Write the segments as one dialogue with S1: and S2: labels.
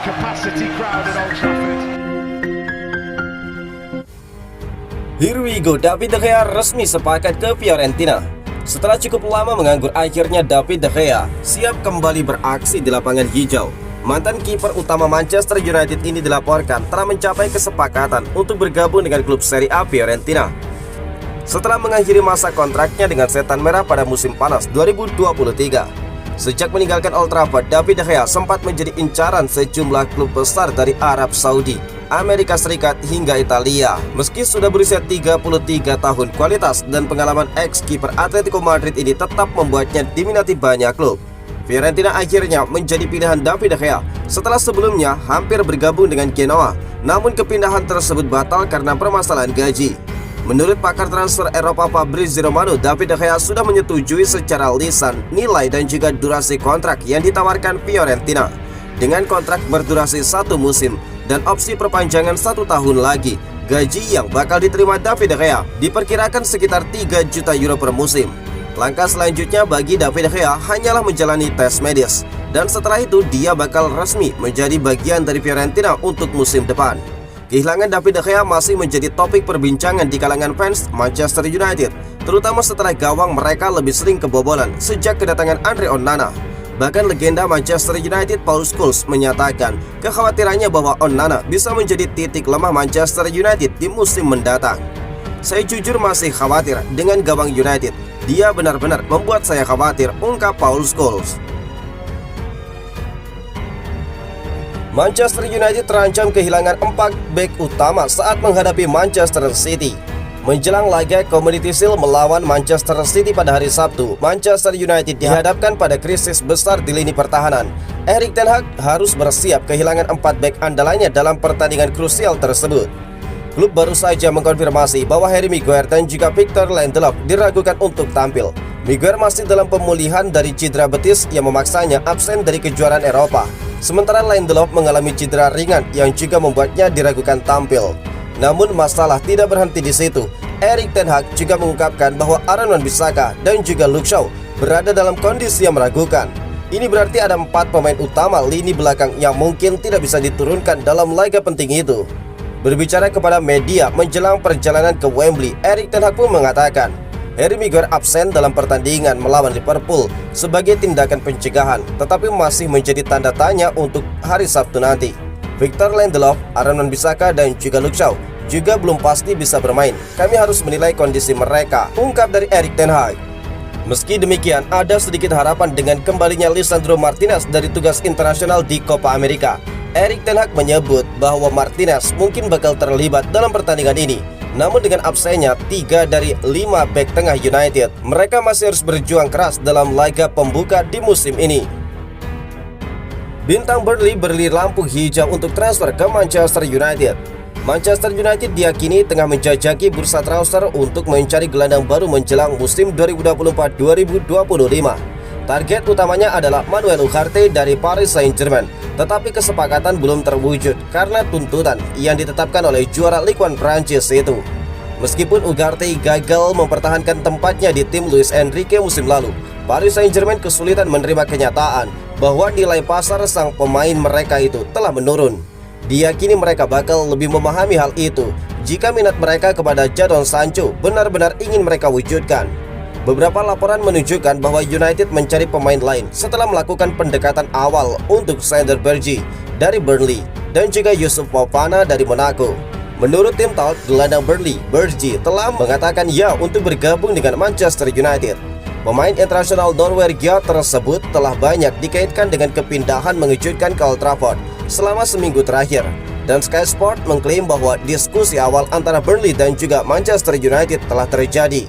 S1: capacity crowd at Old Trafford.
S2: Here we go, David De Gea resmi sepakat ke Fiorentina. Setelah cukup lama menganggur, akhirnya David De Gea siap kembali beraksi di lapangan hijau. Mantan kiper utama Manchester United ini dilaporkan telah mencapai kesepakatan untuk bergabung dengan klub Serie A Fiorentina. Setelah mengakhiri masa kontraknya dengan Setan Merah pada musim panas 2023. Sejak meninggalkan Old Trafford, David De Gea sempat menjadi incaran sejumlah klub besar dari Arab Saudi, Amerika Serikat hingga Italia. Meski sudah berusia 33 tahun, kualitas dan pengalaman ex-kiper Atletico Madrid ini tetap membuatnya diminati banyak klub. Fiorentina akhirnya menjadi pilihan David De Gea setelah sebelumnya hampir bergabung dengan Genoa, namun kepindahan tersebut batal karena permasalahan gaji. Menurut pakar transfer Eropa Fabrizio Romano, David De Gea sudah menyetujui secara lisan nilai dan juga durasi kontrak yang ditawarkan Fiorentina. Dengan kontrak berdurasi 1 musim dan opsi perpanjangan 1 tahun lagi, gaji yang bakal diterima David De Gea diperkirakan sekitar 3 juta euro per musim. Langkah selanjutnya bagi David De Gea hanyalah menjalani tes medis, dan setelah itu dia bakal resmi menjadi bagian dari Fiorentina untuk musim depan. Kehilangan David De Gea masih menjadi topik perbincangan di kalangan fans Manchester United, terutama setelah gawang mereka lebih sering kebobolan sejak kedatangan Andre Onana. Bahkan legenda Manchester United Paul Scholes menyatakan kekhawatirannya bahwa Onana bisa menjadi titik lemah Manchester United di musim mendatang. "Saya jujur masih khawatir dengan gawang United. Dia benar-benar membuat saya khawatir," ungkap Paul Scholes. Manchester United terancam kehilangan 4 bek utama saat menghadapi Manchester City. Menjelang laga Community Shield melawan Manchester City pada hari Sabtu, Manchester United dihadapkan pada krisis besar di lini pertahanan. Erik ten Hag harus bersiap kehilangan 4 bek andalannya dalam pertandingan krusial tersebut. Klub baru saja mengkonfirmasi bahwa Harry Maguire dan juga Victor Lindelof diragukan untuk tampil. Maguire masih dalam pemulihan dari cedera betis yang memaksanya absen dari kejuaraan Eropa. Sementara Lindelof mengalami cedera ringan yang juga membuatnya diragukan tampil. Namun masalah tidak berhenti di situ. Erik ten Hag juga mengungkapkan bahwa Aaron Wan-Bissaka dan juga Luke Shaw berada dalam kondisi yang meragukan. Ini berarti ada 4 pemain utama lini belakang yang mungkin tidak bisa diturunkan dalam laga penting itu. Berbicara kepada media menjelang perjalanan ke Wembley, Erik ten Hag pun mengatakan Harry Maguire absen dalam pertandingan melawan Liverpool sebagai tindakan pencegahan, tetapi masih menjadi tanda tanya untuk hari Sabtu nanti. Victor Lindelof, Aaron Wan-Bissaka dan juga Luke Shaw juga belum pasti bisa bermain. Kami harus menilai kondisi mereka, ungkap dari Erik ten Hag. Meski demikian, ada sedikit harapan dengan kembalinya Lisandro Martinez dari tugas internasional di Copa America. Erik ten Hag menyebut bahwa Martinez mungkin bakal terlibat dalam pertandingan ini. Namun dengan absennya 3 dari 5 bek tengah United, mereka masih harus berjuang keras dalam laga pembuka di musim ini. Bintang Burnley beri lampu hijau untuk transfer ke Manchester United. Manchester United diyakini tengah menjajaki bursa transfer untuk mencari gelandang baru menjelang musim 2024-2025. Target utamanya adalah Manuel Ugarte dari Paris Saint-Germain, tetapi kesepakatan belum terwujud karena tuntutan yang ditetapkan oleh juara Ligue 1 Prancis itu. Meskipun Ugarte gagal mempertahankan tempatnya di tim Luis Enrique musim lalu, Paris Saint-Germain kesulitan menerima kenyataan bahwa nilai pasar sang pemain mereka itu telah menurun. Diyakini mereka bakal lebih memahami hal itu jika minat mereka kepada Jadon Sancho benar-benar ingin mereka wujudkan. Beberapa laporan menunjukkan bahwa United mencari pemain lain setelah melakukan pendekatan awal untuk Sander Berge dari Burnley dan juga Yusuf Fofana dari Monaco. Menurut tim Talk, gelandang Burnley, Berge telah mengatakan ya untuk bergabung dengan Manchester United. Pemain internasional Norwegia tersebut telah banyak dikaitkan dengan kepindahan mengejutkan ke Old Trafford selama seminggu terakhir. Dan Sky Sport mengklaim bahwa diskusi awal antara Burnley dan juga Manchester United telah terjadi.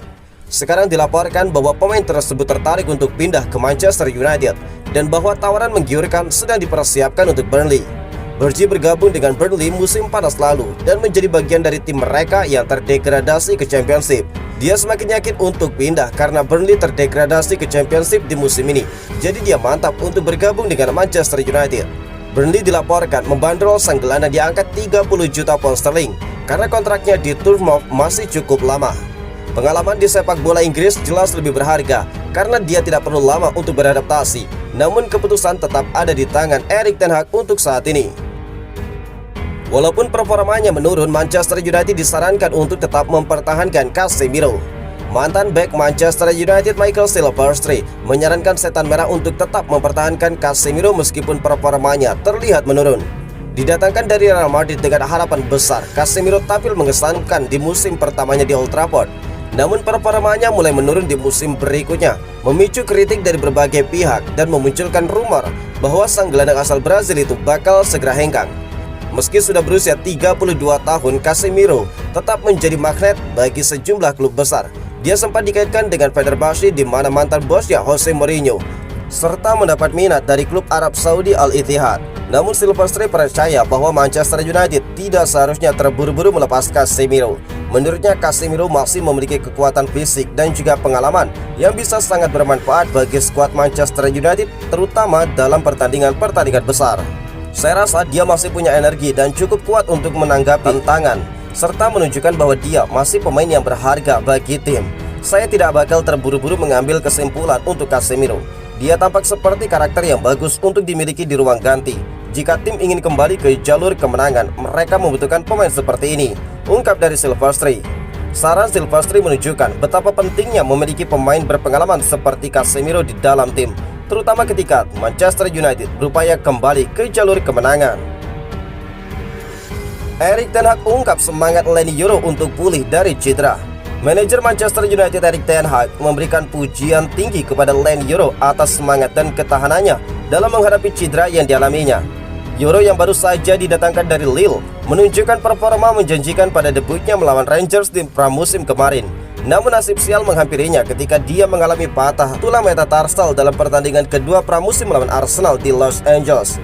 S2: Sekarang dilaporkan bahwa pemain tersebut tertarik untuk pindah ke Manchester United dan bahwa tawaran menggiurkan sedang dipersiapkan untuk Burnley. Berge bergabung dengan Burnley musim panas lalu dan menjadi bagian dari tim mereka yang terdegradasi ke Championship. Dia semakin yakin untuk pindah karena Burnley terdegradasi ke Championship di musim ini. Jadi dia mantap untuk bergabung dengan Manchester United. Burnley dilaporkan membandrol sang gelandang di angka 30 juta pound sterling karena kontraknya di Bournemouth masih cukup lama. Pengalaman di sepak bola Inggris jelas lebih berharga karena dia tidak perlu lama untuk beradaptasi. Namun keputusan tetap ada di tangan Erik ten Hag untuk saat ini. Walaupun performanya menurun, Manchester United disarankan untuk tetap mempertahankan Casemiro. Mantan bek Manchester United Michael Silverstreet menyarankan Setan Merah untuk tetap mempertahankan Casemiro meskipun performanya terlihat menurun. Didatangkan dari Real Madrid dengan harapan besar, Casemiro tampil mengesankan di musim pertamanya di Old Trafford. Namun performanya mulai menurun di musim berikutnya, memicu kritik dari berbagai pihak dan memunculkan rumor bahwa sang gelandang asal Brazil itu bakal segera hengkang. Meski sudah berusia 32 tahun, Casemiro tetap menjadi magnet bagi sejumlah klub besar. Dia sempat dikaitkan dengan Fenerbahce di mana mantan bosnya Jose Mourinho, serta mendapat minat dari klub Arab Saudi Al Ittihad. Namun Silverstreet percaya bahwa Manchester United tidak seharusnya terburu-buru melepas Casemiro. Menurutnya Casemiro masih memiliki kekuatan fisik dan juga pengalaman yang bisa sangat bermanfaat bagi skuad Manchester United, terutama dalam pertandingan-pertandingan besar. Saya rasa dia masih punya energi dan cukup kuat untuk menanggapi tantangan, serta menunjukkan bahwa dia masih pemain yang berharga bagi tim. Saya tidak bakal terburu-buru mengambil kesimpulan untuk Casemiro. Dia tampak seperti karakter yang bagus untuk dimiliki di ruang ganti. Jika tim ingin kembali ke jalur kemenangan, mereka membutuhkan pemain seperti ini, ungkap dari Silverstreet. Saran Silverstreet menunjukkan betapa pentingnya memiliki pemain berpengalaman seperti Casemiro di dalam tim, terutama ketika Manchester United berupaya kembali ke jalur kemenangan. Erik ten Hag ungkap semangat Leny Yoro untuk pulih dari cedera. Manajer Manchester United Erik ten Hag memberikan pujian tinggi kepada Leny Yoro atas semangat dan ketahanannya dalam menghadapi cedera yang dialaminya. Yoro yang baru saja didatangkan dari Lille menunjukkan performa menjanjikan pada debutnya melawan Rangers di pramusim kemarin. Namun nasib sial menghampirinya ketika dia mengalami patah tulang metatarsal dalam pertandingan kedua pramusim melawan Arsenal di Los Angeles.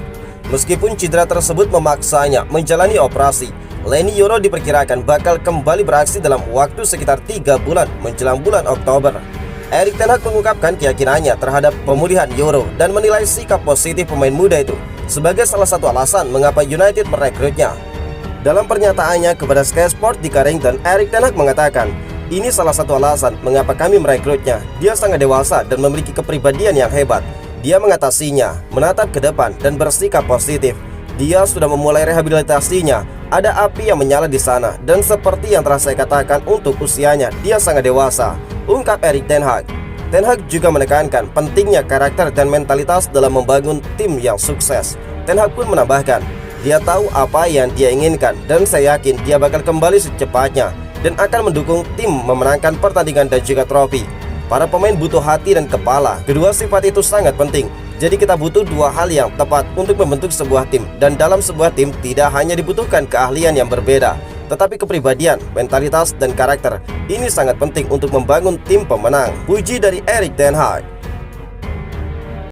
S2: Meskipun cedera tersebut memaksanya menjalani operasi, Leny Yoro diperkirakan bakal kembali beraksi dalam waktu sekitar 3 bulan menjelang bulan Oktober. Erik ten Hag mengungkapkan keyakinannya terhadap pemulihan Yoro dan menilai sikap positif pemain muda itu sebagai salah satu alasan mengapa United merekrutnya. Dalam pernyataannya kepada Sky Sport di Carrington, Erik ten Hag mengatakan, "Ini salah satu alasan mengapa kami merekrutnya. Dia sangat dewasa dan memiliki kepribadian yang hebat. Dia mengatasinya, menatap ke depan dan bersikap positif. Dia sudah memulai rehabilitasinya. Ada api yang menyala di sana dan seperti yang telah saya katakan untuk usianya, dia sangat dewasa," ungkap Erik ten Hag. Ten Hag juga menekankan pentingnya karakter dan mentalitas dalam membangun tim yang sukses. Ten Hag pun menambahkan, dia tahu apa yang dia inginkan dan saya yakin dia bakal kembali secepatnya dan akan mendukung tim memenangkan pertandingan dan juga trofi. Para pemain butuh hati dan kepala. Kedua sifat itu sangat penting. Jadi kita butuh dua hal yang tepat untuk membentuk sebuah tim. Dan dalam sebuah tim tidak hanya dibutuhkan keahlian yang berbeda, tetapi kepribadian, mentalitas, dan karakter. Ini sangat penting untuk membangun tim pemenang. Puji dari Erik ten Hag.